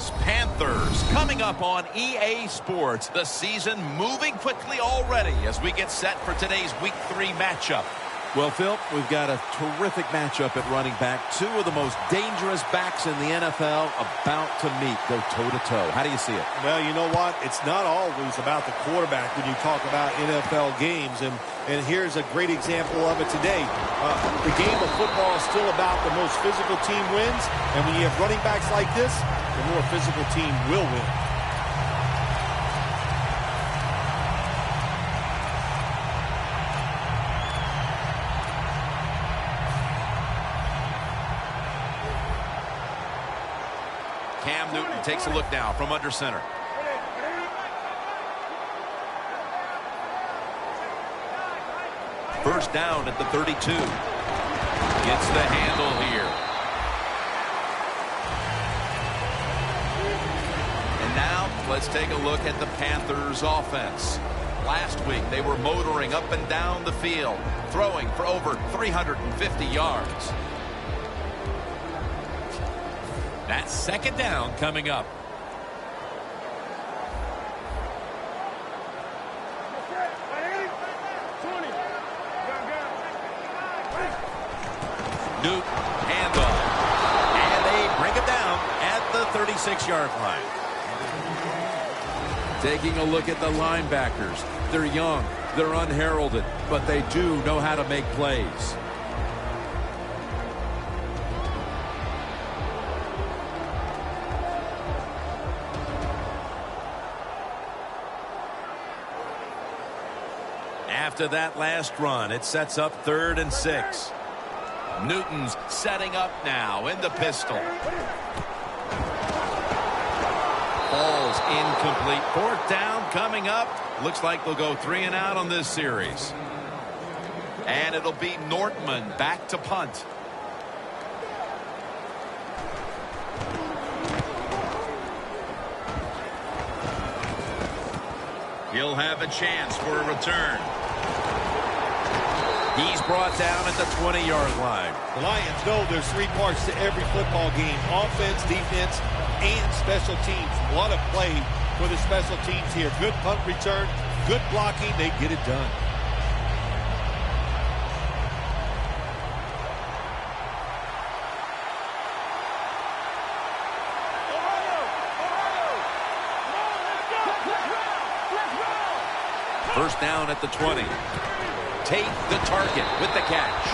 Lions, Panthers, coming up on EA Sports. The season moving quickly already as we get set for today's Week 3 matchup. Well, Phil, we've got a terrific matchup at running back. Two of the most dangerous backs in the NFL about to meet, go toe-to-toe. How do you see it? Well, you know what? It's not always about the quarterback when you talk about NFL games, and here's a great example of it today. The game of football is still about the most physical team wins, and when you have running backs like this, the more physical team will win. Cam Newton takes a look now from under center. First down at the 32. Gets the handle here. And now let's take a look at the Panthers offense. Last week they were motoring up and down the field, throwing for over 350 yards. That's second down coming up. Newton, handoff. And they bring it down at the 36-yard line. Taking a look at the linebackers. They're young, they're unheralded, but they do know how to make plays. After that last run, it sets up 3rd and 6. Newton's setting up now in the pistol. Ball's incomplete. 4th down coming up. Looks like they'll go 3 and out on this series. And it'll be Nortman back to punt. He'll have a chance for a return. He's brought down at the 20-yard line. The Lions know there's 3 parts to every football game: offense, defense, and special teams. What a play for the special teams here. Good punt return, good blocking. They get it done. First down at the 20. Tate the target with the catch.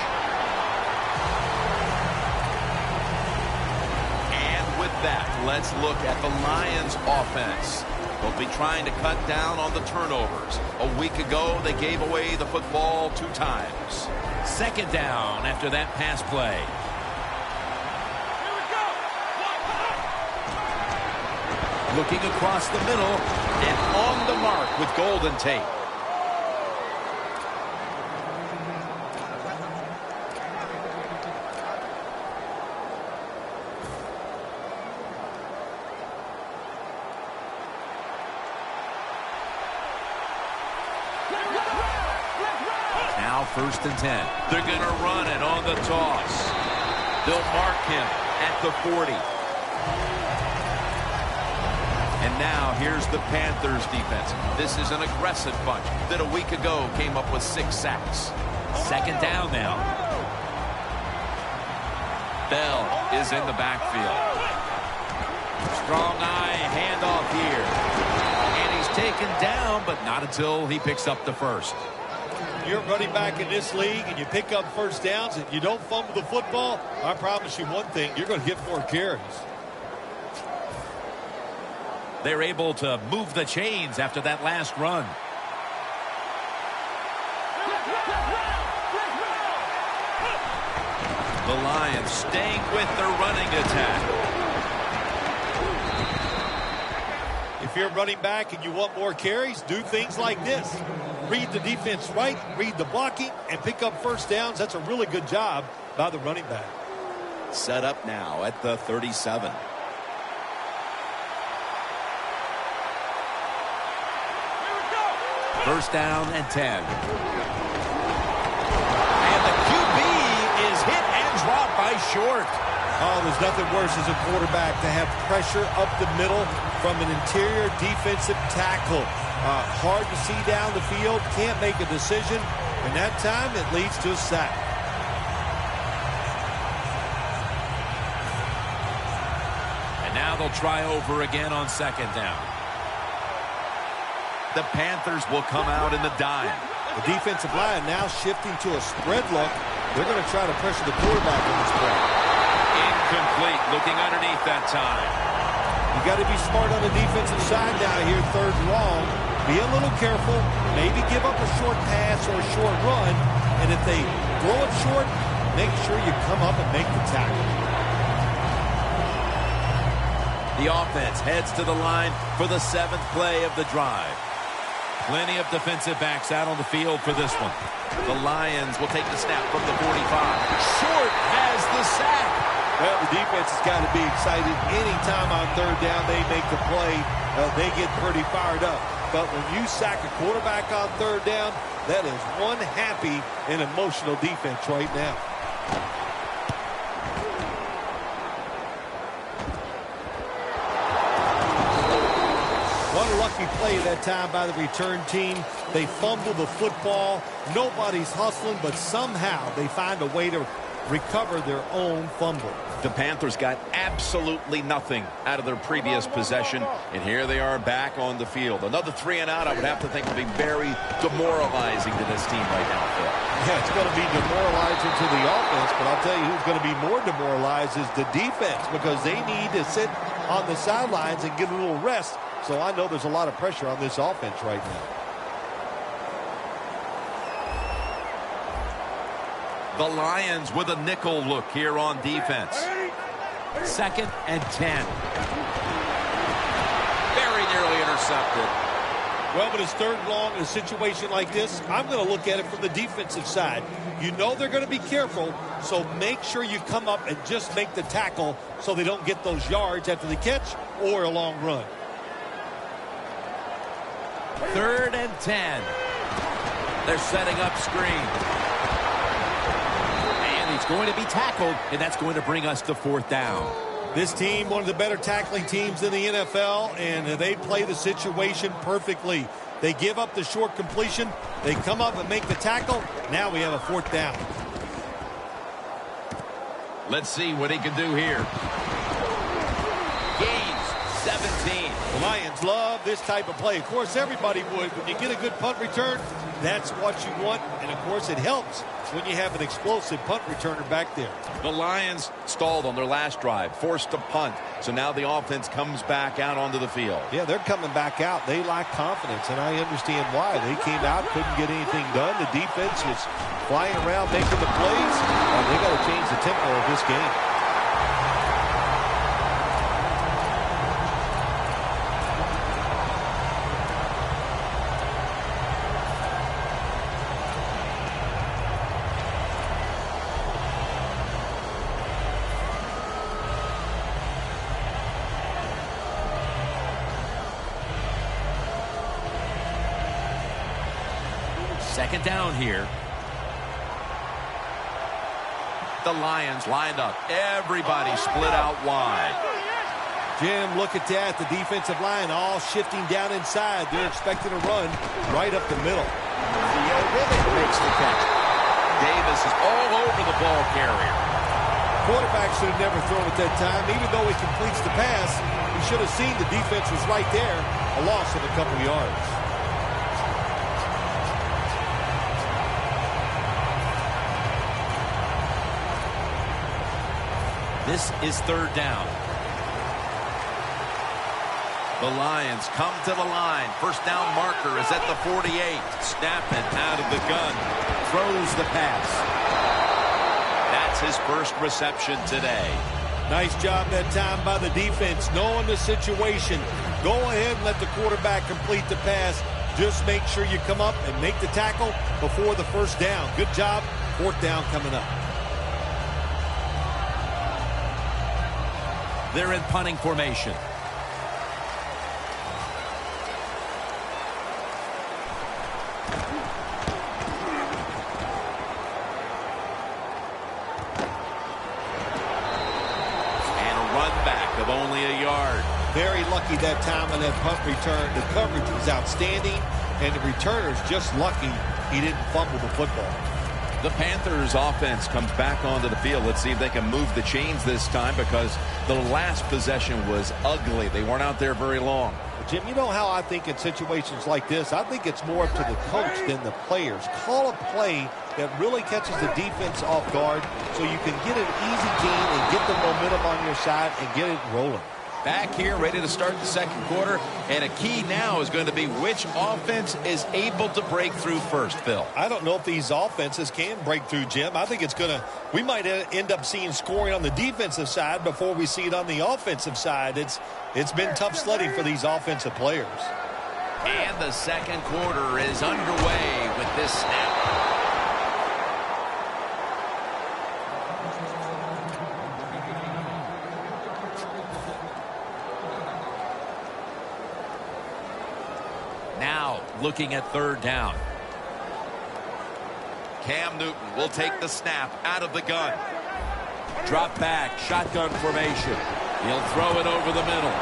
And with that, let's look at the Lions offense. They'll be trying to cut down on the turnovers. A week ago, they gave away the football 2 times. Second down after that pass play. Looking across the middle and on the mark with Golden Tate. Now 1st and 10. They're going to run it on the toss. They'll mark him at the 40. And now here's the Panthers defense. This is an aggressive bunch that a week ago came up with 6 sacks. Second down now. Bell is in the backfield. Strong eye handoff here. And he's taken down, but not until he picks up the first. You're running back in this league and you pick up first downs and you don't fumble the football, I promise you one thing, you're going to get 4 carries. They're able to move the chains after that last run. The Lions staying with their running attack. If you're running back and you want more carries, do things like this. Read the defense right, read the blocking, and pick up first downs. That's a really good job by the running back. Set up now at the 37. First down and 10. And the QB is hit and dropped by Short. Oh, there's nothing worse as a quarterback to have pressure up the middle from an interior defensive tackle. Hard to see down the field, can't make a decision, and that time it leads to a sack. And now they'll try over again on second down. The Panthers will come out in the dime. The defensive line now shifting to a spread look. They're going to try to pressure the quarterback on this play. Incomplete, looking underneath that time. You got to be smart on the defensive side now here, third and long. Be a little careful. Maybe give up a short pass or a short run. And if they throw it short, make sure you come up and make the tackle. The offense heads to the line for the 7th play of the drive. Plenty of defensive backs out on the field for this one. The Lions will take the snap from the 45. Short has the sack. Well, the defense has got to be excited. Anytime on third down they make the play, they get pretty fired up. But when you sack a quarterback on third down, that is one happy and emotional defense right now. What a lucky play that time by the return team. They fumble the football. Nobody's hustling, but somehow they find a way to recover their own fumble. The Panthers got absolutely nothing out of their previous possession, and here they are back on the field. Another 3 and out, I would have to think, would be very demoralizing to this team right now, Phil. Yeah, it's going to be demoralizing to the offense, but I'll tell you who's going to be more demoralized is the defense, because they need to sit on the sidelines and get a little rest. So I know there's a lot of pressure on this offense right now. The Lions with a nickel look here on defense. 2nd and 10. Very nearly intercepted. Well, but it's third and long in a situation like this. I'm going to look at it from the defensive side. You know they're going to be careful, so make sure you come up and just make the tackle so they don't get those yards after the catch or a long run. 3rd and 10. They're setting up screen. And he's going to be tackled, and that's going to bring us to 4th down. This team, one of the better tackling teams in the NFL, and they play the situation perfectly. They give up the short completion. They come up and make the tackle. Now we have a 4th down. Let's see what he can do here. Gains 17. The Lions love this type of play. Of course, everybody would. When you get a good punt return, that's what you want. And, of course, it helps when you have an explosive punt returner back there. The Lions stalled on their last drive, forced to punt. So now the offense comes back out onto the field. Yeah, they're coming back out. They lack confidence, and I understand why. They came out, couldn't get anything done. The defense was flying around making the plays. They got to change the tempo of this game. Second down here. The Lions lined up. Everybody split out wide. Jim, look at that. The defensive line all shifting down inside. They're expecting a run right up the middle. Theo Ribbon makes the catch. Davis is all over the ball carrier. Quarterback should have never thrown at that time. Even though he completes the pass, he should have seen the defense was right there. A loss of a couple yards. This is 3rd down. The Lions come to the line. First down marker is at the 48. Snapping out of the gun. Throws the pass. That's his first reception today. Nice job that time by the defense, knowing the situation. Go ahead and let the quarterback complete the pass. Just make sure you come up and make the tackle before the first down. Good job. 4th down coming up. They're in punting formation. very lucky that time on that punt return. The coverage was outstanding, and the returner's just lucky he didn't fumble the football. The Panthers offense comes back onto the field. Let's see if they can move the chains this time, because the last possession was ugly. They weren't out there very long. Jim, you know how I think in situations like this, I think it's more up to the coach than the players. Call a play that really catches the defense off guard so you can get an easy gain and get the momentum on your side and get it rolling. Back here, ready to start the second quarter, and a key now is going to be which offense is able to break through first, Phil. I don't know if these offenses can break through, Jim. I think it's going to, we might end up seeing scoring on the defensive side before we see it on the offensive side. It's been tough sledding for these offensive players. And the second quarter is underway with this snap. Now looking at third down. Cam Newton will take the snap out of the gun. Drop back, shotgun formation. He'll throw it over the middle.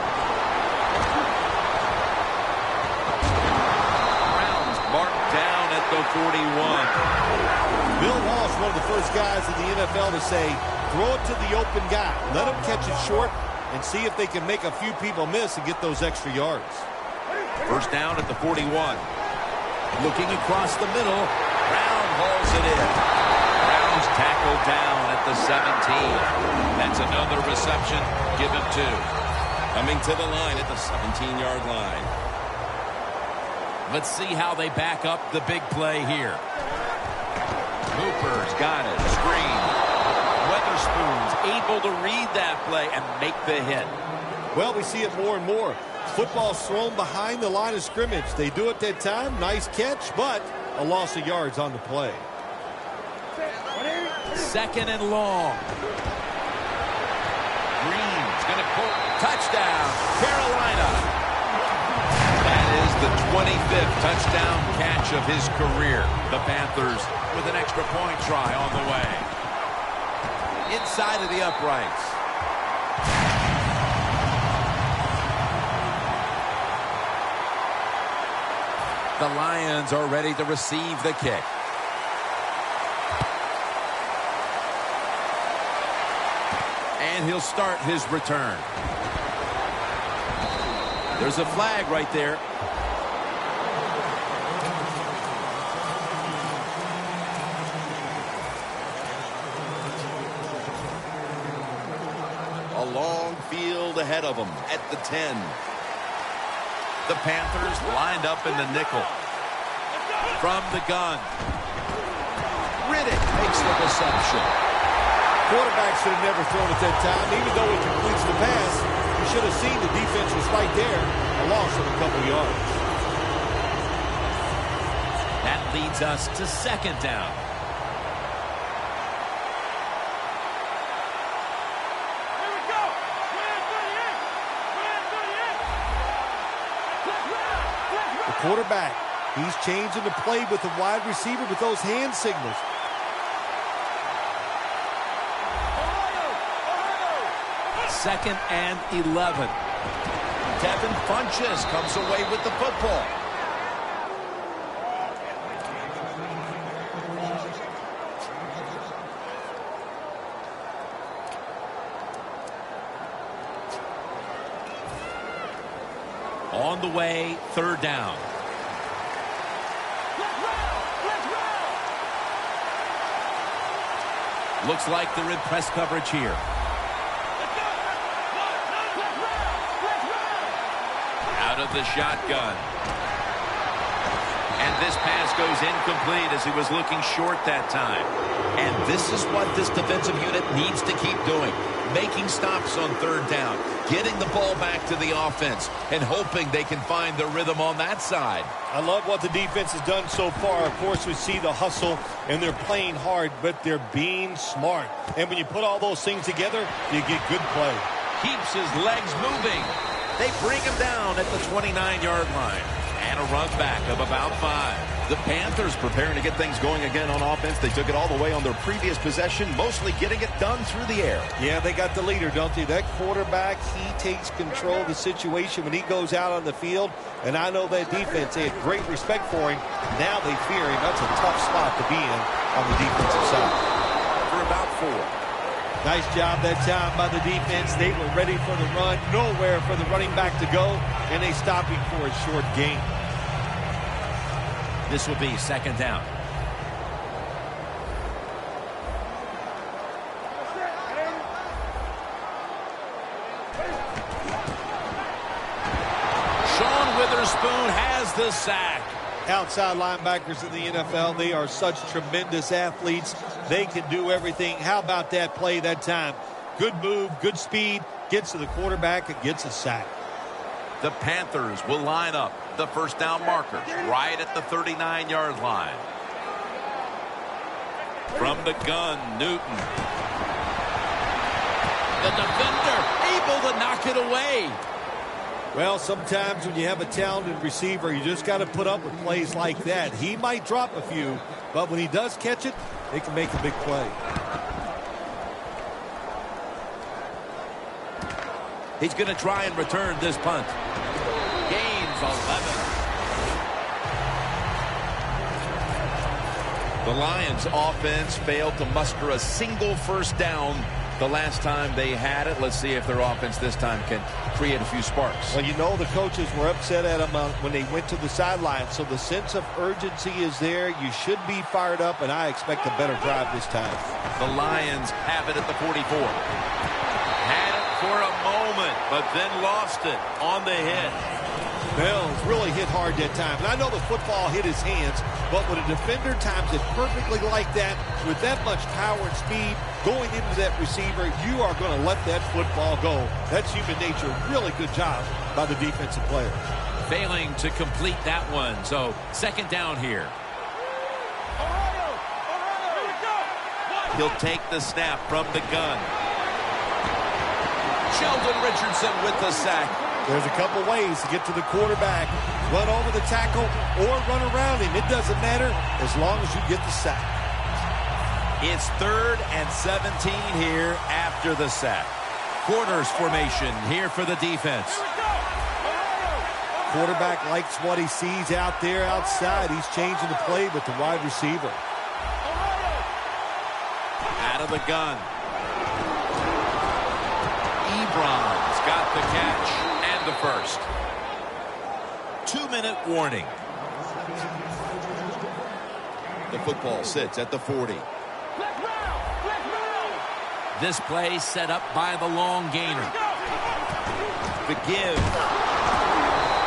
Browns marked down at the 41. Bill Walsh, one of the first guys in the NFL to say, throw it to the open guy. Let him catch it short and see if they can make a few people miss and get those extra yards. First down at the 41. Looking across the middle. Brown hauls it in. Brown's tackled down at the 17. That's another reception. Give him 2. Coming to the line at the 17-yard line. Let's see how they back up the big play here. Hooper's got it. Screen. Weatherspoon's able to read that play and make the hit. Well, we see it more and more. Football's thrown behind the line of scrimmage. They do it that time. Nice catch, but a loss of yards on the play. Second and long. Green's going to pull. Touchdown, Carolina. That is the 25th touchdown catch of his career. The Panthers with an extra point try on the way. Inside of the uprights. The Lions are ready to receive the kick. And he'll start his return. There's a flag right there. A long field ahead of them at the 10. The Panthers lined up in the nickel. From the gun. Riddick makes the reception. Quarterback should have never thrown it that time. Even though he completes the pass, you should have seen the defense was right there. A loss of a couple yards. That leads us to second down. Quarterback, he's changing the play with the wide receiver with those hand signals. Second and 11. Devin Funchess comes away with the football. On the way, third down. Looks like they're in press coverage here. Out of the shotgun. And this pass goes incomplete as he was looking short that time. And this is what this defensive unit needs to keep doing. Making stops on third down. Getting the ball back to the offense. And hoping they can find the rhythm on that side. I love what the defense has done so far. Of course, we see the hustle, and they're playing hard, but they're being smart. And when you put all those things together, you get good play. Keeps his legs moving. They bring him down at the 29-yard line. And a run back of about 5. The Panthers preparing to get things going again on offense. They took it all the way on their previous possession, mostly getting it done through the air. Yeah, they got the leader, don't they? That quarterback, he takes control of the situation when he goes out on the field. And I know that defense, they had great respect for him. Now they fear him. That's a tough spot to be in on the defensive side. For about 4. Nice job that time by the defense. They were ready for the run. Nowhere for the running back to go. And they stop him for a short gain. This will be second down. Sean Witherspoon has the sack. Outside linebackers in the NFL, they are such tremendous athletes. They can do everything. How about that play that time? Good move, good speed, gets to the quarterback and gets a sack. The Panthers will line up the first down markers right at the 39-yard line. From the gun, Newton. The defender able to knock it away. Well, sometimes when you have a talented receiver, you just got to put up with plays like that. He might drop a few, but when he does catch it, they can make a big play. He's going to try and return this punt. Gains 11. The Lions offense failed to muster a single first down the last time they had it. Let's see if their offense this time can create a few sparks. Well, you know the coaches were upset at them when they went to the sideline, so the sense of urgency is there. You should be fired up, and I expect a better drive this time. The Lions have it at the 44. Had it for a moment, but then lost it on the hit. Bells really hit hard that time. And I know the football hit his hands, but when a defender times it perfectly like that, with that much power and speed going into that receiver, you are going to let that football go. That's human nature. Really good job by the defensive player. Failing to complete that one. So second down here. He'll take the snap from the gun. Sheldon Richardson with the sack. There's a couple ways to get to the quarterback. Run over the tackle or run around him. It doesn't matter as long as you get the sack. It's 3rd and 17 here after the sack. Corners formation here for the defense. Quarterback likes what he sees out there outside. He's changing the play with the wide receiver. Out of the gun. Ebron's got the catch. The first. 2-minute warning. The football sits at the 40. This play set up by the long gainer. The give.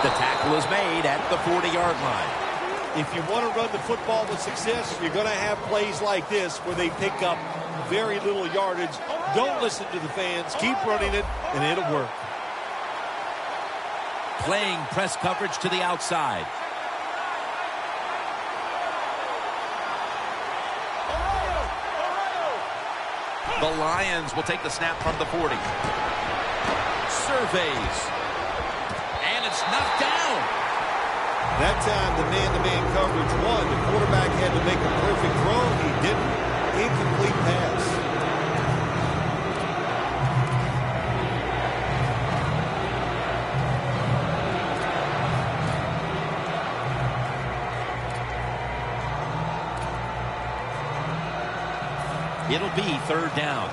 The tackle is made at the 40-yard line. If you want to run the football with success, you're going to have plays like this where they pick up very little yardage. Don't listen to the fans. Keep running it, and it'll work. Playing press coverage to the outside. The Lions will take the snap from the 40. Surveys. And it's knocked down. That time, the man-to-man coverage won. The quarterback had to make a perfect throw. He didn't. Incomplete pass. It'll be 3rd down.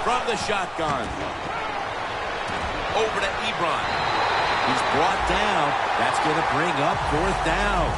From the shotgun. Over to Ebron. He's brought down. That's going to bring up 4th down.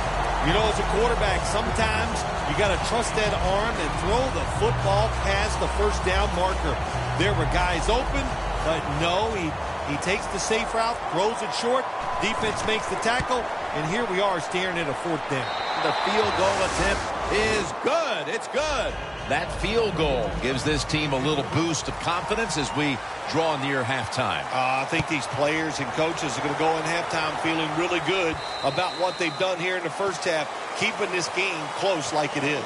You know, as a quarterback, sometimes you got to trust that arm and throw the football past the first down marker. There were guys open, but no, he takes the safe route, throws it short, defense makes the tackle, and here we are staring at a 4th down. The field goal attempt is good. It's good. That field goal gives this team a little boost of confidence as we draw near halftime. I think these players and coaches are going to go in halftime feeling really good about what they've done here in the first half, keeping this game close like it is.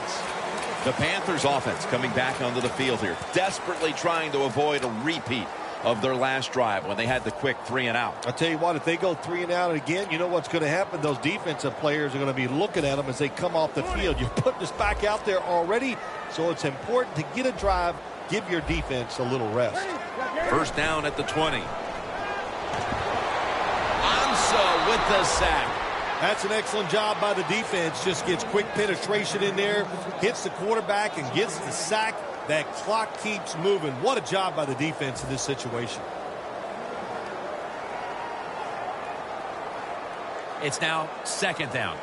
The Panthers offense coming back onto the field here, desperately trying to avoid a repeat of their last drive when they had the quick 3-and-out. I'll tell you what, if they go 3-and-out again, you know what's going to happen? Those defensive players are going to be looking at them as they come off the field. You're putting us back out there already, so it's important to get a drive, give your defense a little rest. First down at the 20. Ansah with the sack. That's an excellent job by the defense. Just gets quick penetration in there, hits the quarterback, and gets the sack. That clock keeps moving. What a job by the defense in this situation. It's now second down.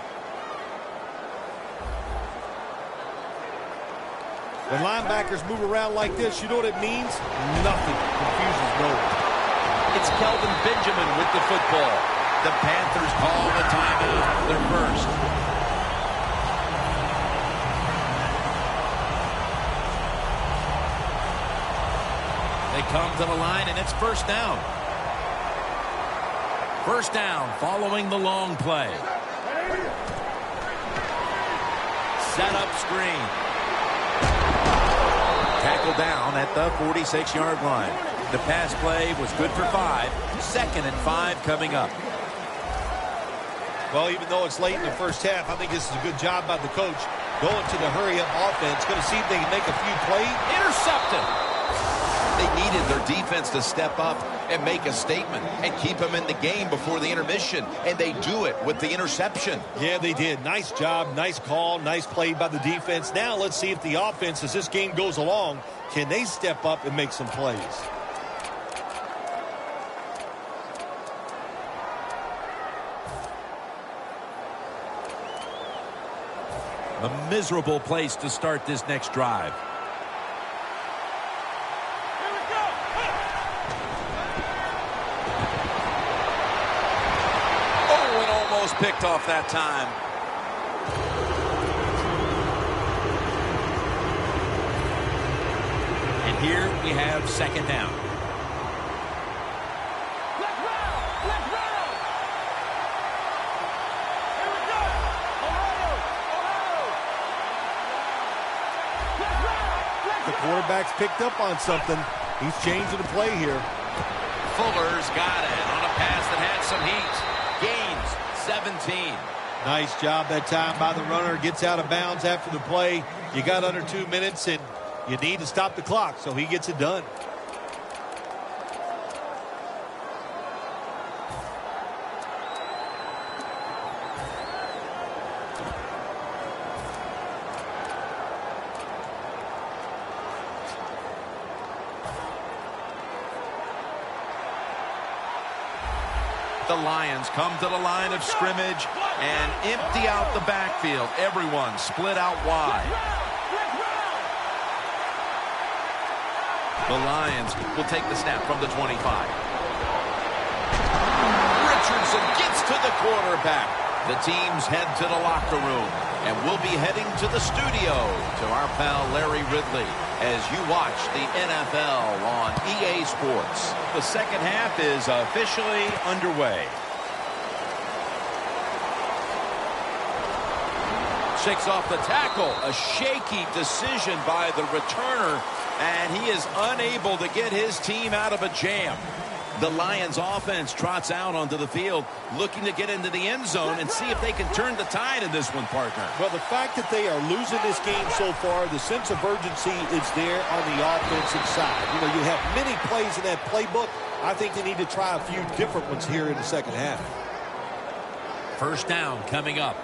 When linebackers move around like this, you know what it means? Nothing confuses no one. It's Kelvin Benjamin with the football. The Panthers call a timeout. Their first. They come to the line, and it's first down. First down following the long play. Set up screen. Tackle down at the 46-yard line. The pass play was good for 5. 2nd and 5 coming up. Well, even though it's late in the first half, I think this is a good job by the coach. Going to the hurry-up offense. Going to see if they can make a few plays. Intercepted. They needed their defense to step up and make a statement and keep them in the game before the intermission, and they do it with the interception. Yeah, they did. Nice job, nice call, nice play by the defense. Now let's see if the offense, as this game goes along, can they step up and make some plays. A miserable place to start this next drive. Picked off that time. And here we have second down. Let's roll! Let's roll! Here we go! Ohio! Ohio! Let's roll! Let's The quarterback's picked up on something. He's changing the play here. Fuller's got it on a pass that had some heat. Gains 17. Nice job that time by the runner. Gets out of bounds after the play. You got under 2 minutes, and you need to stop the clock, so he gets it done. The Lions come to the line of scrimmage and empty out the backfield. Everyone split out wide. The Lions will take the snap from the 25. Richardson gets to the quarterback. The teams head to the locker room, and we'll be heading to the studio to our pal Larry Ridley as you watch the NFL on EA Sports. The second half is officially underway. Shakes off the tackle. A shaky decision by the returner, and he is unable to get his team out of a jam. The Lions offense trots out onto the field, looking to get into the end zone and see if they can turn the tide in this one, partner. Well, the fact that they are losing this game so far, the sense of urgency is there on the offensive side. You know, you have many plays in that playbook. I think they need to try a few different ones here in the second half. First down coming up.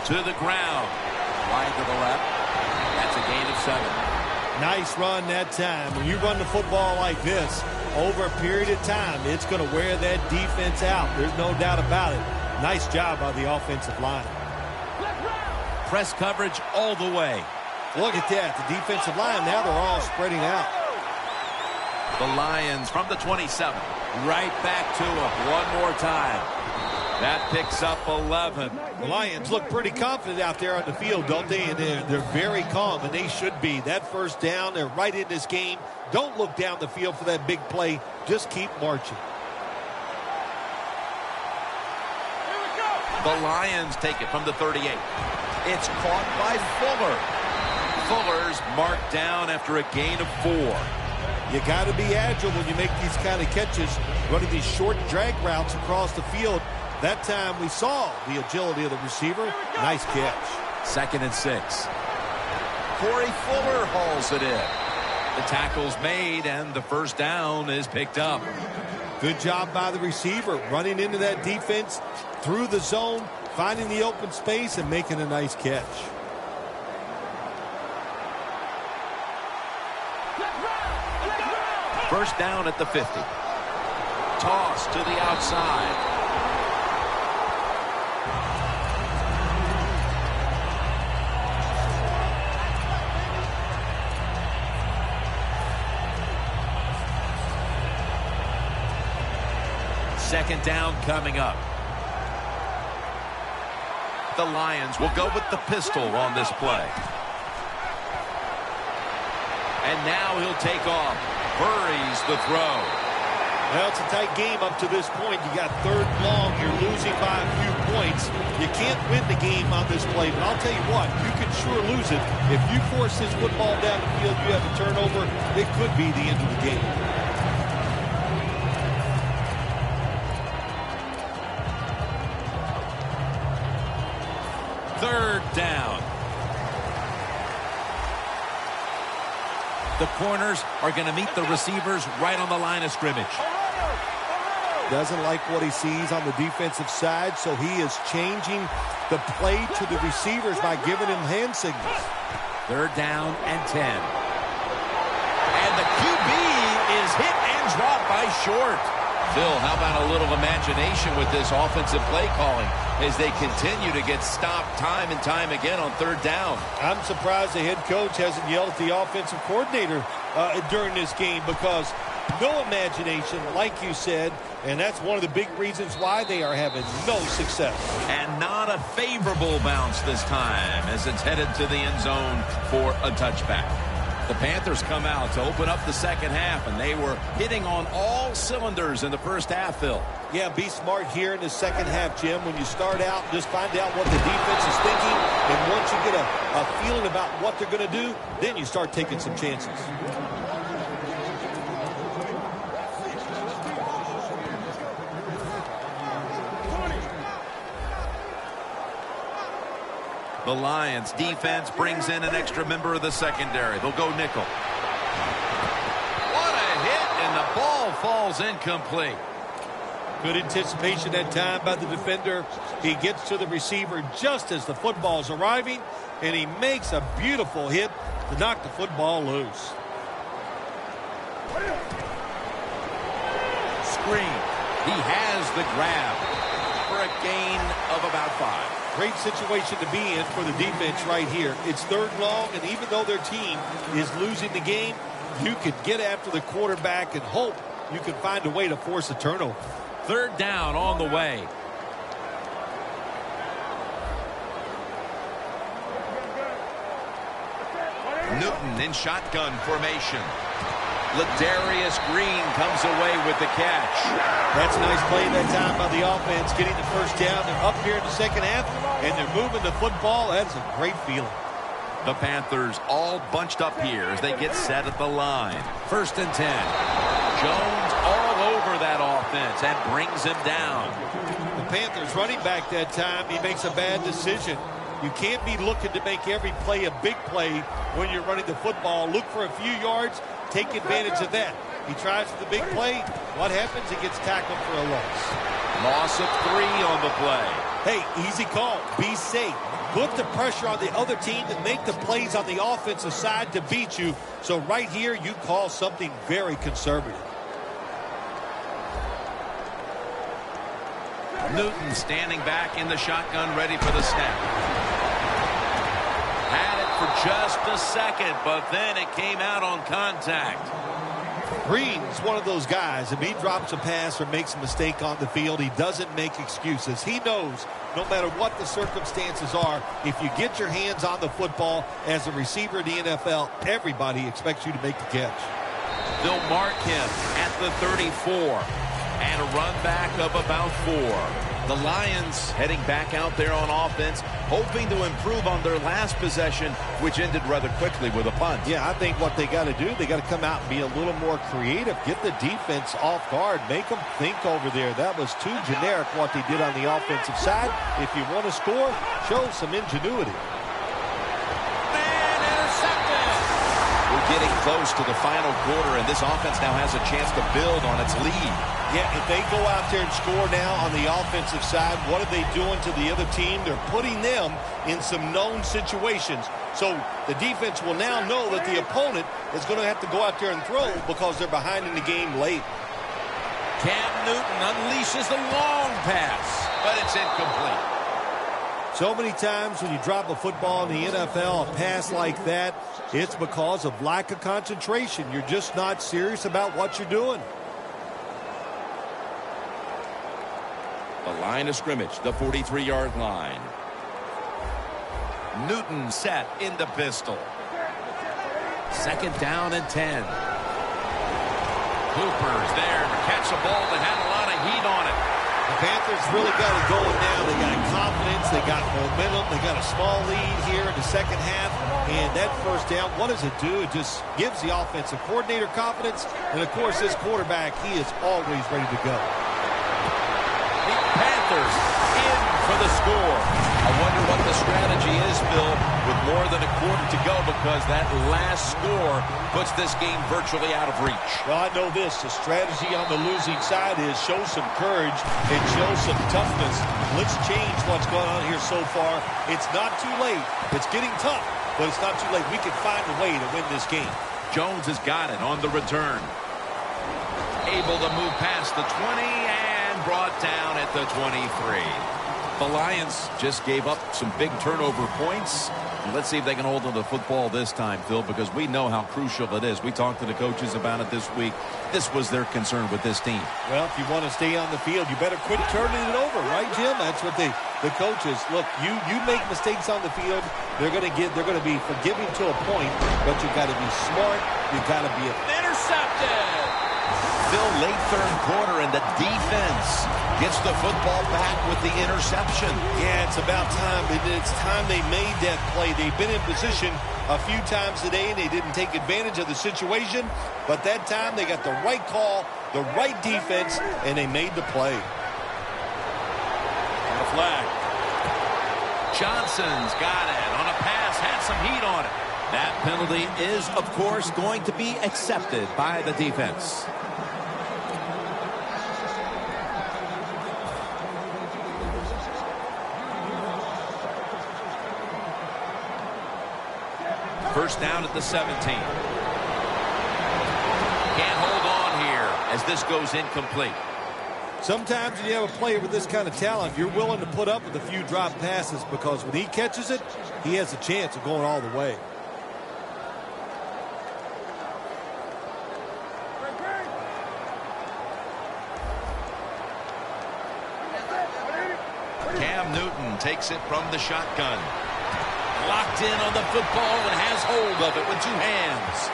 To the ground. Wide to the left. That's a gain of 7. Nice run that time. When you run the football like this, over a period of time, it's going to wear that defense out. There's no doubt about it. Nice job by the offensive line. Press coverage all the way. Look at that. The defensive line, now they're all spreading out. The Lions from the 27. Right back to him one more time. That picks up 11. The Lions look pretty confident out there on the field, don't they? And they're very calm, and they should be. That first down, they're right in this game. Don't look down the field for that big play. Just keep marching. Here we go. The Lions take it from the 38. It's caught by Fuller. Fuller's marked down after a gain of 4. You got to be agile when you make these kind of catches, running these short drag routes across the field. That time we saw the agility of the receiver. Nice catch. 2nd and 6. Corey Fuller hauls it in. The tackle's made, and the first down is picked up. Good job by the receiver, running into that defense through the zone, finding the open space, and making a nice catch. First down at the 50. Toss to the outside. Second down coming up. The Lions will go with the pistol on this play. And now he'll take off. Hurries the throw. Well, it's a tight game up to this point. You got 3rd and long. You're losing by a few points. You can't win the game on this play, but I'll tell you what, you can sure lose it. If you force this football down the field, you have a turnover, it could be the end of the game. Third down. The corners are going to meet the receivers right on the line of scrimmage. Doesn't like what he sees on the defensive side, so he is changing the play to the receivers by giving him hand signals. Third down and 10. And the QB is hit and dropped by Short. Phil, how about a little imagination with this offensive play calling as they continue to get stopped time and time again on third down? I'm surprised the head coach hasn't yelled at the offensive coordinator during this game, because no imagination, like you said, and that's one of the big reasons why they are having no success. And not a favorable bounce this time as it's headed to the end zone for a touchback. The Panthers come out to open up the second half, and they were hitting on all cylinders in the first half, Phil. Yeah, be smart here in the second half, Jim. When you start out, just find out what the defense is thinking, and once you get a feeling about what they're going to do, then you start taking some chances. The Lions defense brings in an extra member of the secondary. They'll go nickel. What a hit, and the ball falls incomplete. Good anticipation that time by the defender. He gets to the receiver just as the football is arriving, and he makes a beautiful hit to knock the football loose. Screen. He has the grab for a gain of about 5. Great situation to be in for the defense right here. It's third long, and even though their team is losing the game, you could get after the quarterback and hope you can find a way to force a turnover. Third down on the way. Newton in shotgun formation. Ladarius Green comes away with the catch. That's a nice play that time by the offense, getting the first down. They're up here in the second half, and they're moving the football. That's a great feeling. The Panthers all bunched up here as they get set at the line. First and 10. Jones all over that offense and brings him down. The Panthers running back that time, he makes a bad decision. You can't be looking to make every play a big play when you're running the football. Look for a few yards. Take advantage of that. He tries for the big play. What happens? He gets tackled for a loss. Loss of 3 on the play. Hey, easy call. Be safe. Put the pressure on the other team to make the plays on the offensive side to beat you. So right here, you call something very conservative. Newton standing back in the shotgun, ready for the snap. Had it for just a second, but then it came out on contact. Green's one of those guys. If he drops a pass or makes a mistake on the field, he doesn't make excuses. He knows no matter what the circumstances are, if you get your hands on the football as a receiver in the NFL, everybody expects you to make the catch. They'll mark him at the 34 and a run back of about 4. The Lions heading back out there on offense, hoping to improve on their last possession, which ended rather quickly with a punt. Yeah, I think what they got to do, they got to come out and be a little more creative, get the defense off guard, make them think over there. That was too generic what they did on the offensive side. If you want to score, show some ingenuity. We're getting close to the final quarter, and this offense now has a chance to build on its lead. Yeah, if they go out there and score now on the offensive side, what are they doing to the other team? They're putting them in some known situations. So the defense will now know that the opponent is going to have to go out there and throw because they're behind in the game late. Cam Newton unleashes the long pass, but it's incomplete. So many times when you drop a football in the NFL, a pass like that, it's because of lack of concentration. You're just not serious about what you're doing. The line of scrimmage, the 43-yard line. Newton set in the pistol. 2nd down and 10. Cooper's there to catch a ball that had a lot of heat on it. The Panthers really got it going now. They got confidence. They got momentum. They got a small lead here in the second half. And that first down, what does it do? It just gives the offensive coordinator confidence. And, of course, this quarterback, he is always ready to go. The Panthers in for the score. I wonder what the strategy is, Phil, with more than a quarter to go, because that last score puts this game virtually out of reach. Well, I know this. The strategy on the losing side is show some courage and show some toughness. Let's change what's going on here so far. It's not too late. It's getting tough, but it's not too late. We can find a way to win this game. Jones has got it on the return. Able to move past the 20 and brought down at the 23. The Lions just gave up some big turnover points. Let's see if they can hold on to the football this time, Phil, because we know how crucial it is. We talked to the coaches about it this week. This was their concern with this team. Well, if you want to stay on the field, you better quit turning it over, right, Jim? That's what the coaches, look, you make mistakes on the field, they're going to be forgiving to a point, but you got to be smart, you got to be Intercepted. Phil, late third quarter, and the defense gets the football back with the interception. Yeah, it's about time. It's time they made that play. They've been in position a few times today, and they didn't take advantage of the situation. But that time, they got the right call, the right defense, and they made the play. And a flag. Johnson's got it on a pass, had some heat on it. That penalty is, of course, going to be accepted by the defense. First down at the 17. Can't hold on here as this goes incomplete. Sometimes when you have a player with this kind of talent, you're willing to put up with a few drop passes because when he catches it, he has a chance of going all the way. Cam Newton takes it from the shotgun. Locked in on the football and has hold of it with two hands.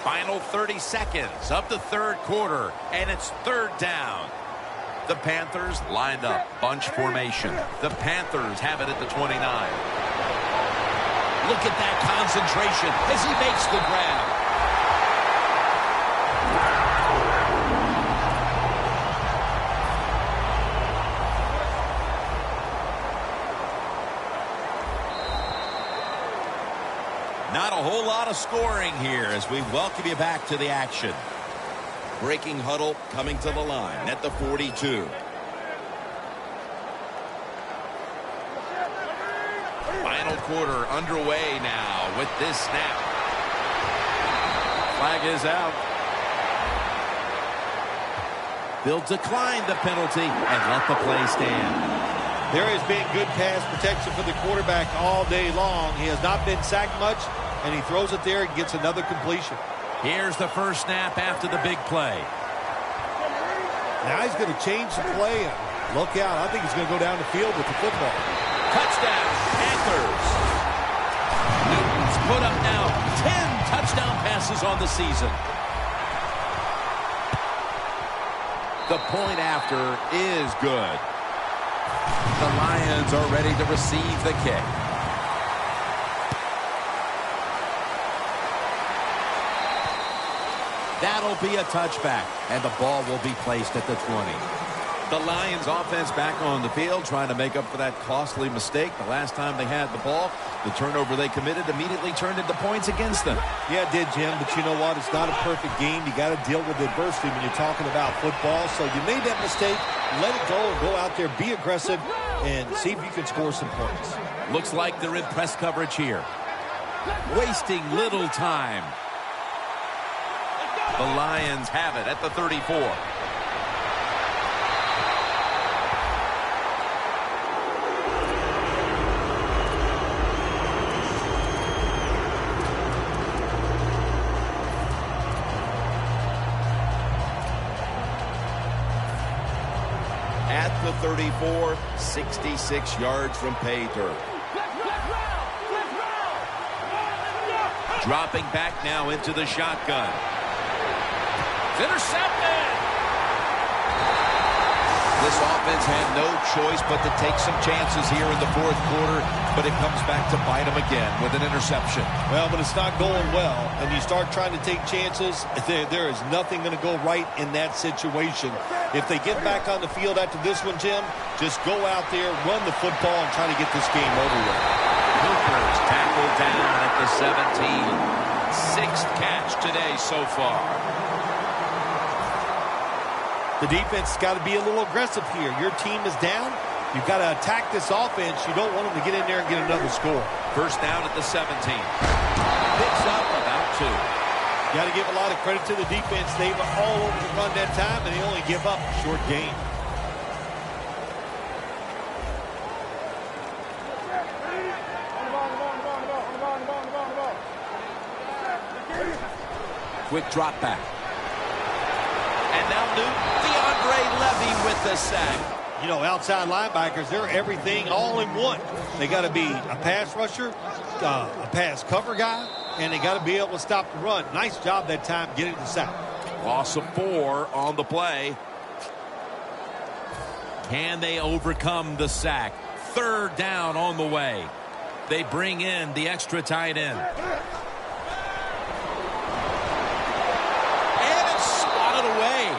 Final 30 seconds of the third quarter, and it's 3rd down. The Panthers lined up, bunch formation. The Panthers have it at the 29. Look at that concentration as he makes the grab. Not a whole lot of scoring here as we welcome you back to the action. Breaking huddle coming to the line at the 42. Final quarter underway now with this snap. Flag is out. They'll decline the penalty and let the play stand. There has been good pass protection for the quarterback all day long. He has not been sacked much, and he throws it there and gets another completion. Here's the first snap after the big play. Now he's going to change the play. Look out. I think he's going to go down the field with the football. Touchdown, Panthers. Newton's put up now 10 touchdown passes on the season. The point after is good. The Lions are ready to receive the kick. That'll be a touchback, and the ball will be placed at the 20. The Lions offense back on the field trying to make up for that costly mistake. The last time they had the ball, the turnover they committed immediately turned into points against them. Yeah, it did, Jim, but you know what? It's not a perfect game. You got to deal with adversity when you're talking about football. So you made that mistake. Let it go and go out there, be aggressive, and see if you can score some points. Looks like they're in press coverage here. Wasting little time. The Lions have it at the 34. At the 34, 66 yards from pay dirt. Dropping back now into the shotgun. It's intercepted. This offense had no choice but to take some chances here in the fourth quarter, but it comes back to bite them again with an interception. Well, but it's not going well, and you start trying to take chances, there is nothing going to go right in that situation. If they get back on the field after this one, Jim, just go out there, run the football, and try to get this game over with. Cooper's tackled down at the 17. Sixth catch today so far. The defense has got to be a little aggressive here. Your team is down. You've got to attack this offense. You don't want them to get in there and get another score. First down at the 17. Picks up about 2. Got to give a lot of credit to the defense. They were all over the run that time, and they only give up a short gain. Quick drop back. And now DeAndre Levy with the sack. You know, outside linebackers, they're everything all in one. They got to be a pass rusher, a pass cover guy, and they got to be able to stop the run. Nice job that time getting the sack. Loss of 4 on the play. Can they overcome the sack? Third down on the way. They bring in the extra tight end. And it's swatted away.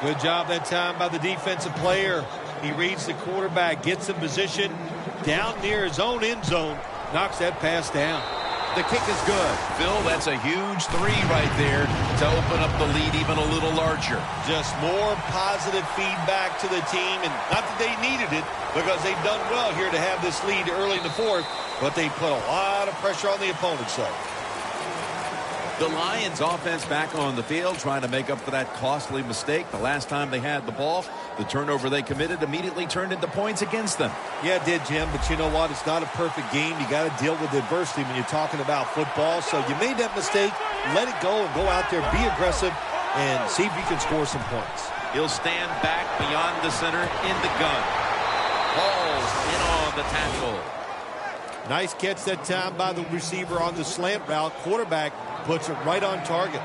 Good job that time by the defensive player. He reads the quarterback, gets in position down near his own end zone, knocks that pass down. The kick is good. Phil, that's a huge 3 right there to open up the lead even a little larger. Just more positive feedback to the team, and not that they needed it because they've done well here to have this lead early in the fourth, but they put a lot of pressure on the opponent's side. The Lions offense back on the field trying to make up for that costly mistake. The last time they had the ball, the turnover they committed immediately turned into points against them. Yeah, it did, Jim, but you know what? It's not a perfect game. You got to deal with adversity when you're talking about football. So you made that mistake, let it go, and go out there, be aggressive, and see if you can score some points. He'll stand back beyond the center in the gun. Balls in on the tackle. Nice catch that time by the receiver on the slant route. Quarterback puts it right on target.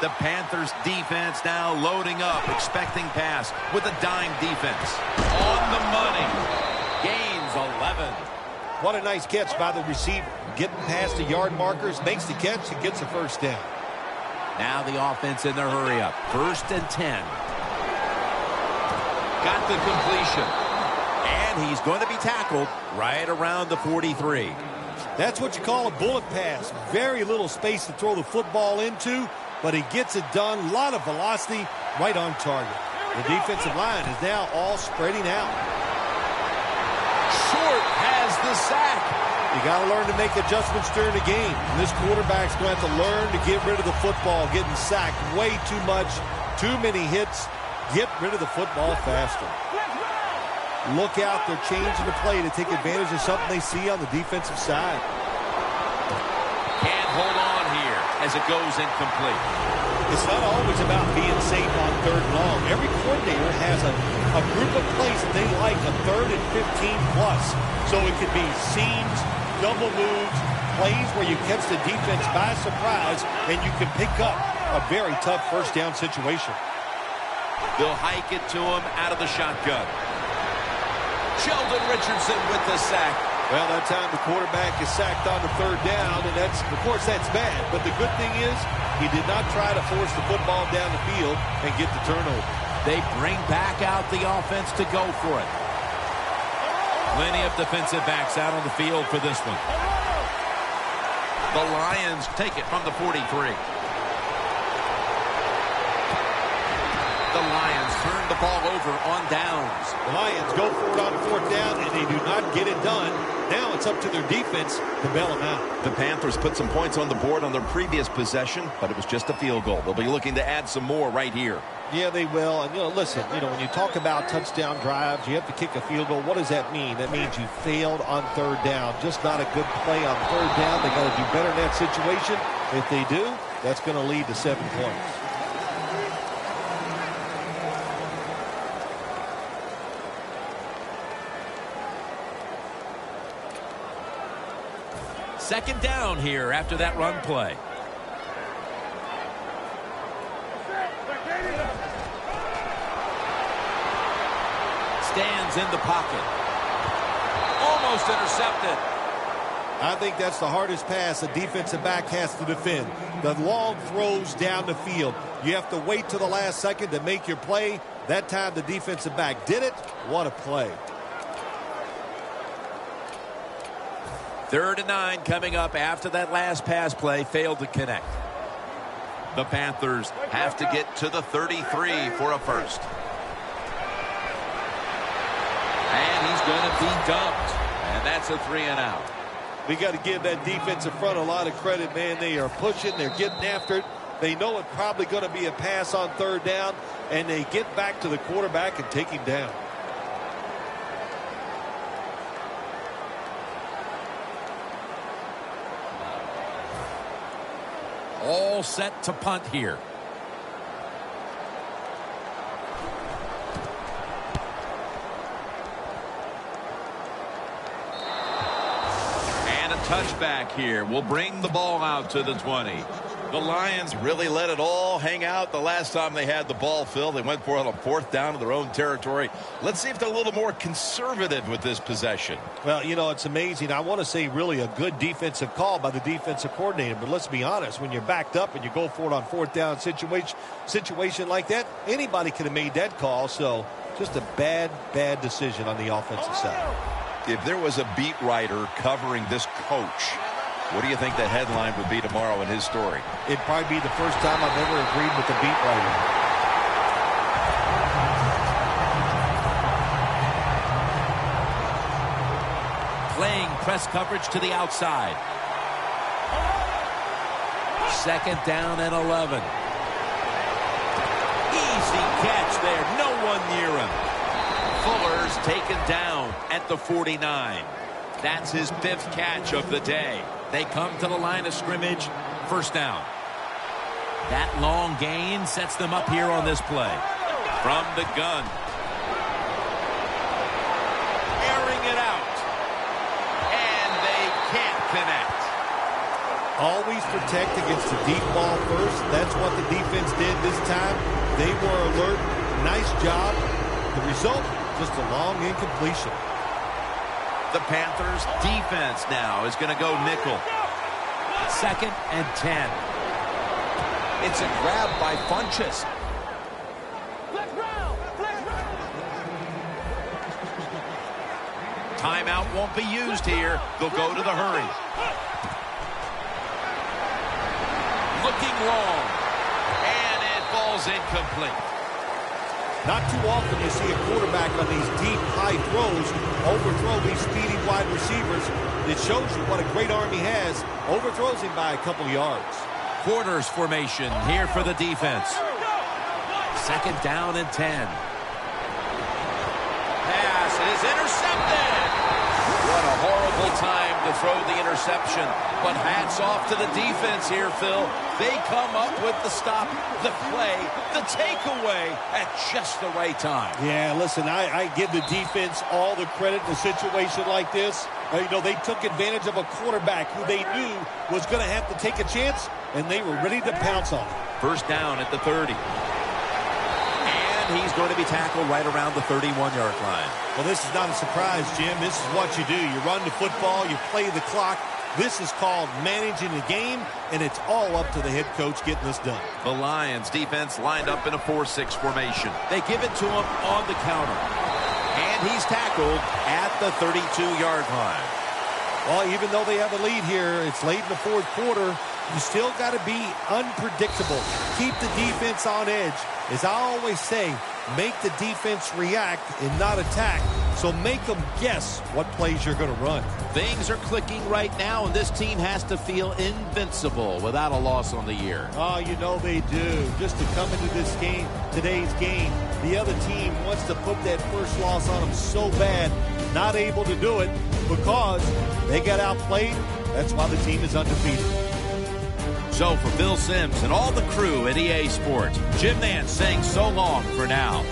The Panthers defense now loading up, expecting pass with a dime defense. On the money. Gains 11. What a nice catch by the receiver. Getting past the yard markers, makes the catch, and gets a first down. Now the offense in their hurry up. 1st and 10. Got the completion. And he's going to be tackled right around the 43. That's what you call a bullet pass. Very little space to throw the football into, but he gets it done. A lot of velocity right on target. The defensive line is now all spreading out. Short has the sack. You got to learn to make adjustments during the game. And this quarterback's going to have to learn to get rid of the football, getting sacked way too much, too many hits. Get rid of the football faster. Look out, they're changing the play to take advantage of something they see on the defensive side. Can't hold on here as it goes incomplete. It's not always about being safe on 3rd and long. Every coordinator has a group of plays that they like, a 3rd and 15 plus. So it could be seams, double moves, plays where you catch the defense by surprise, and you can pick up a very tough first down situation. They'll hike it to him out of the shotgun. Sheldon Richardson with the sack. Well, that time the quarterback is sacked on the third down, and of course, that's bad. But the good thing is he did not try to force the football down the field and get the turnover. They bring back out the offense to go for it. Plenty of defensive backs out on the field for this one. The Lions take it from the 43. The Lions turn the ball over on downs. The Lions go for it on fourth down, and they do not get it done. Now it's up to their defense to bail them out. The Panthers put some points on the board on their previous possession, but it was just a field goal. They'll be looking to add some more right here. Yeah, they will. And, listen, when you talk about touchdown drives, you have to kick a field goal. What does that mean? That means you failed on third down. Just not a good play on third down. They got to do better in that situation. If they do, that's going to lead to 7 points. Second down here after that run play. Stands in the pocket. Almost intercepted. I think that's the hardest pass a defensive back has to defend. The long throws down the field. You have to wait till the last second to make your play. That time the defensive back did it. What a play. 3rd and 9 coming up after that last pass play failed to connect. The Panthers have to get to the 33 for a first. And he's going to be dumped. And that's a 3 and out. We got to give that defensive front a lot of credit, man. They are pushing. They're getting after it. They know it's probably going to be a pass on third down. And they get back to the quarterback and take him down. All set to punt here. And a touchback here will bring the ball out to the 20. The Lions really let it all hang out the last time they had the ball, Phil. They went for it on 4th down to their own territory. Let's see if they're a little more conservative with this possession. Well, it's amazing. I want to say really a good defensive call by the defensive coordinator. But let's be honest, when you're backed up and you go for it on 4th down situation like that, anybody could have made that call. So just a bad decision on the offensive side. If there was a beat writer covering this coach, what do you think the headline would be tomorrow in his story? It'd probably be the first time I've ever agreed with the beat writer. Playing press coverage to the outside. 2nd down and 11. Easy catch there. No one near him. Fuller's taken down at the 49. That's his 5th catch of the day. They come to the line of scrimmage. 1st down. That long gain sets them up here on this play. From the gun. Airing it out. And they can't connect. Always protect against the deep ball first. That's what the defense did this time. They were alert. Nice job. The result, just a long incompletion. The Panthers defense now is going to go nickel. 2nd and 10. It's a grab by Funchess. Timeout won't be used here. They'll go to the hurry. Looking long. And it falls incomplete. Not too often you see a quarterback on these deep, high throws overthrow these speedy wide receivers. It shows you what a great arm he has. Overthrows him by a couple yards. Quarters formation here for the defense. 2nd down and 10. Pass is intercepted. What a horrible time to to throw the interception. But hats off to the defense here, Phil. They come up with the stop, the play, the takeaway at just the right time. Yeah, listen, I give the defense all the credit in a situation like this. They took advantage of a quarterback who they knew was going to have to take a chance, and they were ready to pounce on him. First down at the 30. He's going to be tackled right around the 31-yard line. Well, this is not a surprise, Jim. This is what you do. You run the football, you play the clock. This is called managing the game, and it's all up to the head coach getting this done. The Lions defense lined up in a 4-6 formation. They give it to him on the counter. And he's tackled at the 32-yard line. Well, even though they have a lead here, it's late in the fourth quarter. You still got to be unpredictable. Keep the defense on edge. As I always say, make the defense react and not attack. So make them guess what plays you're going to run. Things are clicking right now, and this team has to feel invincible without a loss on the year. Oh, you know they do. Just to come into this game, today's game, the other team wants to put that first loss on them so bad. Not able to do it because they got outplayed. That's why the team is undefeated. So for Bill Sims and all the crew at EA Sports, Jim Nance saying so long for now.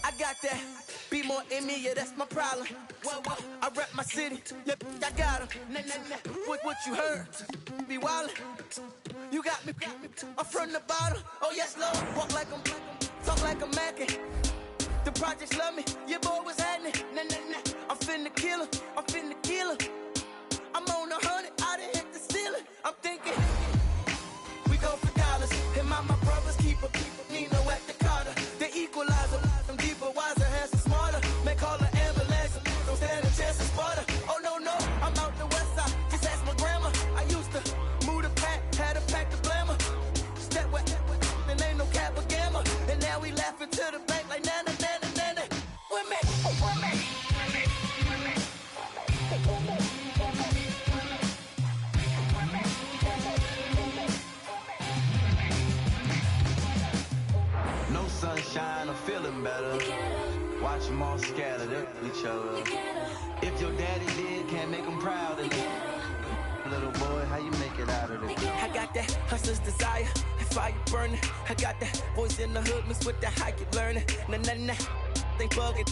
I got that, be more in me, yeah, that's my problem. I rep my city, yeah, I got 'em. What you heard? Be wildin'. You got me, I'm from the bottom. Oh yes, Lord, walk like I'm, talk like I'm mackin'. The projects love me, yeah, boy, what's happening? I'm finna kill 'em, I'm finna kill 'em. I'm on 100, I done hit the ceiling. I'm thinking, we go for dollars. And my brothers keep a Nino at the Carter. The equalizer, I'm deeper, wiser, handsome, smarter. Make all the ambulance, don't stand a chance to Sparta. Oh no, I'm out the west side, just ask my grandma. I used to move the pack, had a pack to blammer. Step with, and ain't no cap or gamma. And now we laughing to the bank like nana. Women. No sunshine, I'm feeling better. Watch them all scattered at each other. If your daddy did, can't make him proud of you. Little boy, how you make it out of it? I got that hustler's desire, fire burning. I got that voice in the hood mixed with that high keep learning. Nah. They bugging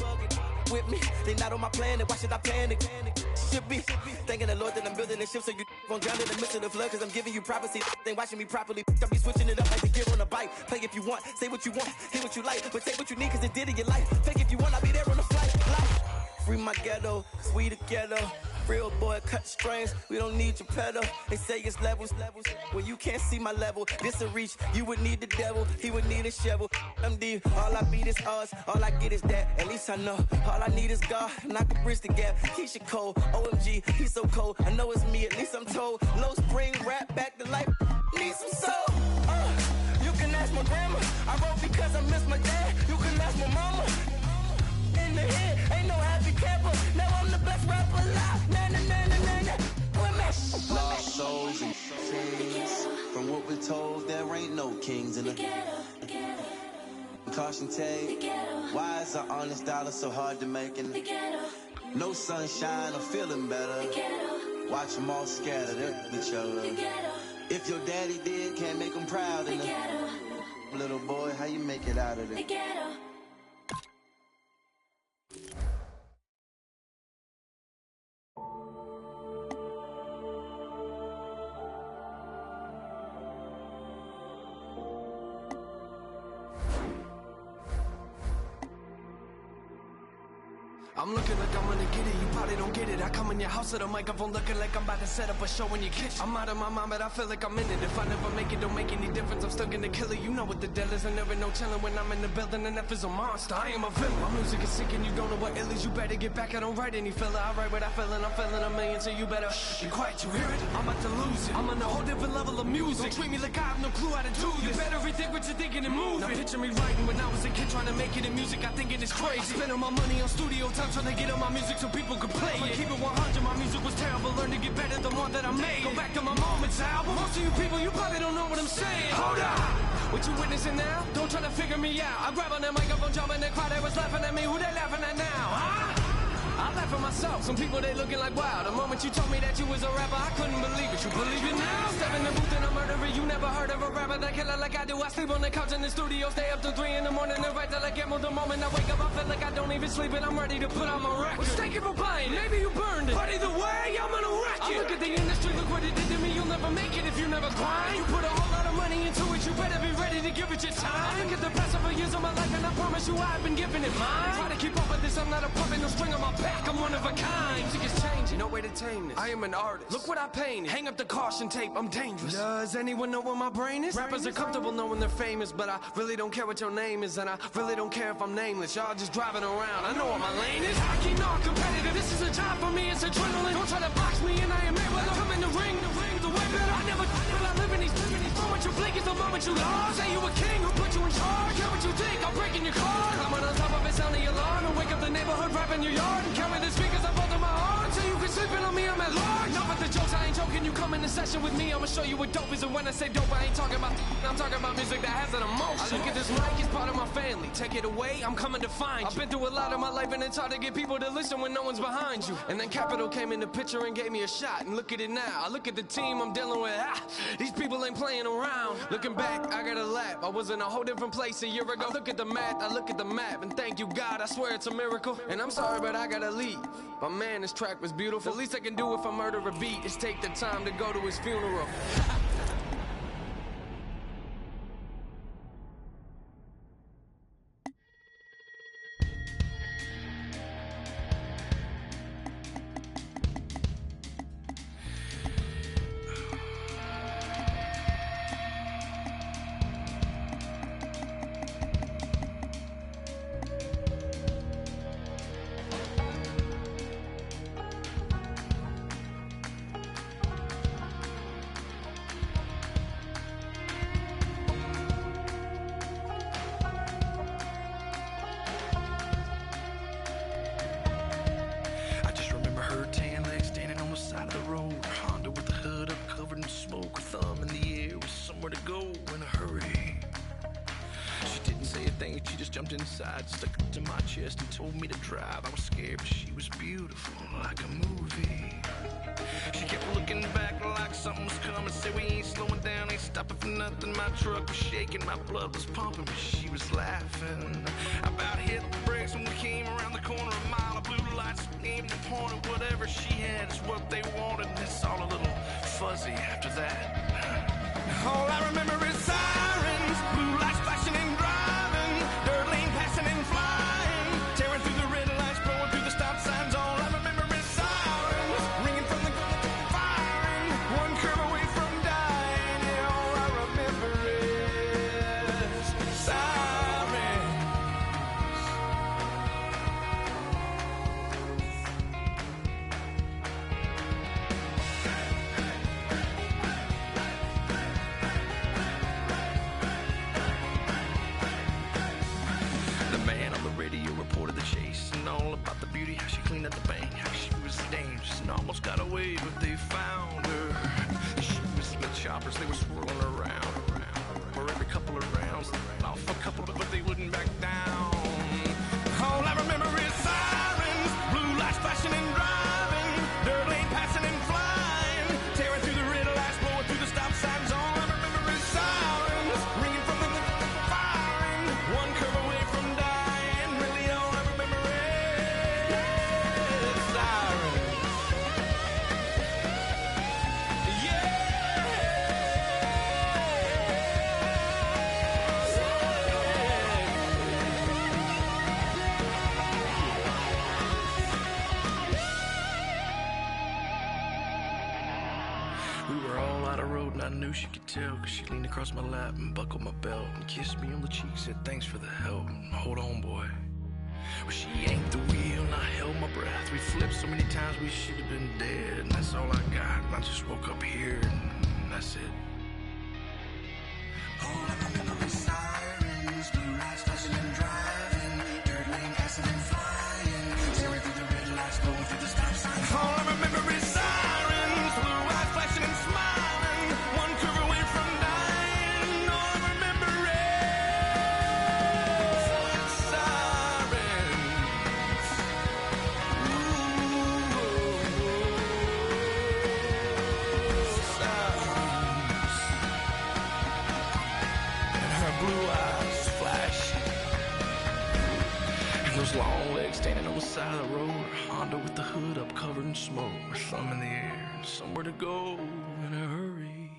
with me. They not on my planet. Why should I panic? Should be thanking the Lord that I'm building a ship so you won't drown in the midst of the flood. Cause I'm giving you privacy. They watching me properly. I'll be switching it up like the gear on a bike. Play if you want, say what you want, hear what you like. But take what you need cause it did in your life. Fake if you want, I'll be there on the flight. Free my ghetto, we together. Real boy, cut strings, we don't need your pedal. They say it's levels. When you can't see my level, this a reach, you would need the devil, he would need a shovel. I'm deep, all I beat is odds, all I get is that. At least I know, all I need is God, and I can bridge the gap. Keisha Cole, OMG, he's so cold. I know it's me, at least I'm told. Low spring, rap back to life, need some soul. You can ask my grandma, I wrote because I miss my dad. You can ask my mama. In the head, ain't no happy camper. Now I'm the best rapper alive. Nah. Lost souls and things. From what we're told, there ain't no kings in the caution tape. Why is an honest dollar so hard to make? No sunshine, I'm feeling better. Watch them all scattered at each other. If your daddy did, can't make him proud of you. Little boy, how you make it out of it? I'm looking like I'm gonna get it, you probably don't get it. I come in your house with a microphone looking like I'm about to set up a show in your kitchen. I'm out of my mind, but I feel like I'm in it. If I never make it, don't make any difference. I'm still gonna kill it, you know what the deal is. I never know chilling when I'm in the building, and F is a monster. I am a villain. My music is sick and you don't know what ill is. You better get back, I don't write any filler. I write what I feel and I'm feeling a million, so you better be quiet, you hear it? I'm about to lose it. I'm on a whole different level of music. Don't treat me like I have no clue how to do this. You better rethink what you're thinking and move. Now picture me writing when I was a kid trying to make it in music. I think it is crazy. I spend all my money on studio time trying to get on my music so people could play it. Keep it 100, my music was terrible. Learn to get better the more that I made. Go back to my Moments album. Most of you people, you probably don't know what I'm saying. Hold up! What you witnessing now? Don't try to figure me out. I grab on that microphone, jump in the crowd, they was laughing at me. Who they laughing at now? Huh? I laugh at myself. Some people, they looking like, wow. The moment you told me that you was a rapper, I couldn't believe it. You believe it now? Step in the booth and I'm murdering. You never heard of a rapper that killer like I do. I sleep on the couch in the studio, stay up till 3 in the morning and write till I get more. The moment I wake up, I feel like I don't even sleep and I'm ready to put out my record. Well, thank you for buying. Maybe you burned it. But either way, I'm gonna wreck it. I look at the industry, look what it did to me. You'll never make it if you never grind. You put a whole lot of money into it, you better be ready to give it your time. Look at the past several years of my life and I promise you I've been giving it mine. Try to keep up with this, I'm not a puppet, no string on my back. I'm one of a kind. Music is changing, no way to tame this. I am an artist. Look what I painted. Hang up the caution tape, I'm dangerous. Does anyone know where my brain is? Rappers are comfortable knowing they're famous, but I really don't care what your name is, and I really don't care if I'm nameless. Y'all just driving around. I know what my lane is. I keep not competitive. This is a job for me. It's adrenaline. Don't try to box me, and I am Mayweather. Come in the ring, the way better. I never, but I live in these. Moment you blink is the moment you lost. Say you a king, who put you in charge? Care what you think? I'm breaking your car. Climbing on top of it, sounding your alarm, and wake up the neighborhood, rap in your yard, and carry the speakers up under my arm. So you can sleep in on me, I'm at large. Enough with the jokes, I ain't joking. You come in the session with me, I'ma show you what dope is. And when I say dope, I ain't talking about. I'm talking about music that has an emotion. I look at this mic, it's part of my family. Take it away, I'm coming to find you. I've been through a lot of my life and it's hard to get people to listen when no one's behind you. And then Capital came in the picture and gave me a shot. And look at it now, I look at the team I'm dealing with. These people ain't playing around. Looking back, I got a lap. I was in a whole different place a year ago. I look at the math, I look at the map, and thank you God, I swear it's a miracle. And I'm sorry, but I gotta leave. But man, this track was beautiful. The least I can do if I murder a beat is take the time to go to his funeral. Inside, stuck it to my chest and told me to drive. I was scared, but she was beautiful, like a movie. She kept looking back like something was coming. Said we ain't slowing down, ain't stopping for nothing. My truck was shaking, my blood was pumping, but she was laughing. I about hit the brakes when we came around the corner. A mile of blue lights aimed and pointed. Whatever she had is what they wanted, and it's all a little fuzzy after that. All I remember is sirens, blue lights flashing and driving, dirt lane passing and flying, tearing through the red lights, blowing through the stop signs. All I remember is sirens, ringing from the firing, one curve away from dying. Yeah, all I remember is sirens. The man on the radio reported the chase and all about the beauty, how she cleaned up the bank, how she was dangerous and almost got away, but they found her. She was in the choppers, they were swirling around. For every couple of rounds, they ran off a couple, but they wouldn't back down. All I remember is sirens, blue lights flashing and driving, dirt lane passing and flying, tearing through the red lights, blowing through the stop signs. All I remember is sirens, ringing from the firing, one curve away from dying. Really all I remember is sirens. We were all out of road and I knew she could tell, cause she leaned across my lap and buckled my belt and kissed me on the cheek, said thanks for the help, hold on boy. Well, she yanked the wheel and I held my breath. We flipped so many times we should have been dead, and that's all I got. And I just woke up here and that's it. All I remember is sirens, blue lights flashing and driving, dirt lane passing and flying, tearing through the red lights, going through the stop signs. All I remember is sirens, blue lights flashing and smiling, one curve away from dying. All I remember is sirens. Sirens. And her blue eyes flashing, and those long legs standing on the side of the road. Her Honda with the hood up, covered in smoke, her thumb in the air, somewhere to go in a hurry.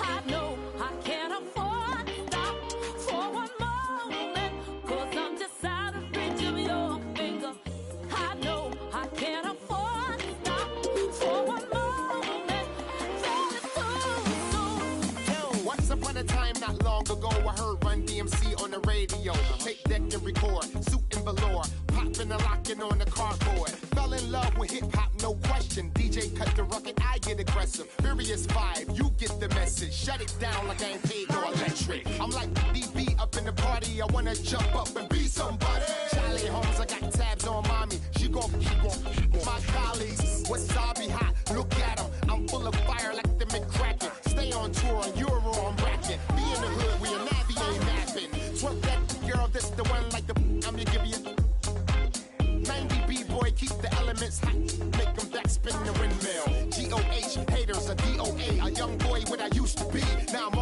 I know I can't afford to stop for one moment, 'cause I'm just out of reach of your finger. I know I can't afford to stop for one moment. Then it's too soon. Yo, once upon a time, not long ago, I heard Run DMC on the radio. Tape deck and record, suit and velour, popping and locking on the cardboard. Fell in love with hip hop, no question. DJ cut the rugged, I get aggressive. Furious vibe, you get the message. Shut it down like I ain't paid no electric. I'm like DB up in the party, I wanna jump up and be somebody. Wasabi hot, look at him. I'm full of fire like the McCracken. Stay on tour on Euro, I'm racking. Be in the hood, we a navigate mapping. Twerk that girl, this the one like the I'm gonna give you 90 B-boy, keep the elements hot. Make them back spin the windmill. G-O-H, haters a D-O-A. A young boy what I used to be. Now I'm